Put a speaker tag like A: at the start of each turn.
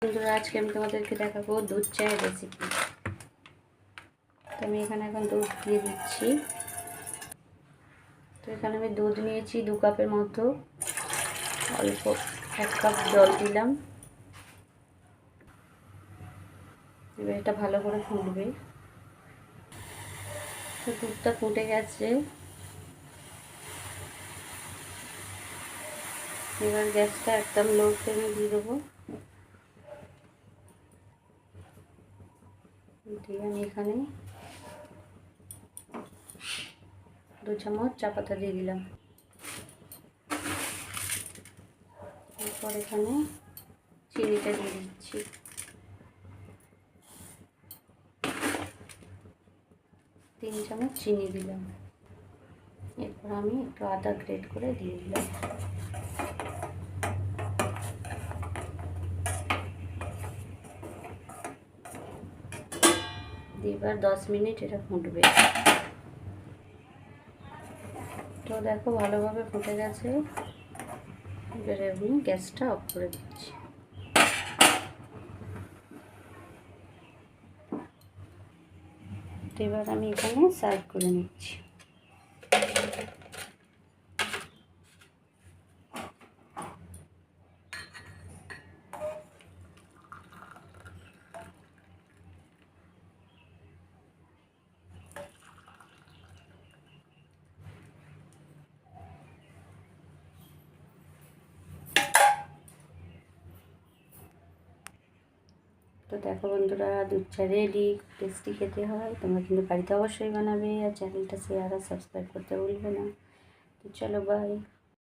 A: বন্ধুরা, আজকে আমি তোমাদেরকে দেখাবো দুধ চায়ের রেসিপি। তো আমি এখানে এখন দুধ দিয়ে দিচ্ছি। তো এখানে আমি দুধ নিয়েছি 2 কাপের মতো, অল্প 1 কাপ জল দিলাম। এবার এটা ভালো করে ফুটবে। তো দুধটা ফুটে গেছে, এবার গ্যাসটা একদম লো ফ্লেমে দিয়ে দেবো। দিয়ে আমি এখানে 2 চামচ চা পাতা দিয়ে দিলাম। এরপর এখানে চিনিটা দিয়ে দিচ্ছি। তিন চামচ চিনি দিলাম। এরপর আমি একটু আদা গ্রেট করে দিয়ে দিলাম। এবার 10 মিনিট এটা ফুটবে। তো দেখো ভালোভাবে ফুটে গেছে। এবার আমি গ্যাসটা অফ করে দিচ্ছি। এবার আমি এখানে সার্ভ করে নিচ্ছি। তো দেখো বন্ধুরা, দুধ চা রেডি। টেস্টি খেতে হয়, তোমরা কিন্তু বাড়িতে অবশ্যই বানাবে। আর চ্যানেলটা শেয়ার আর সাবস্ক্রাইব করতে ভুলবে না। তো চলো, বাই।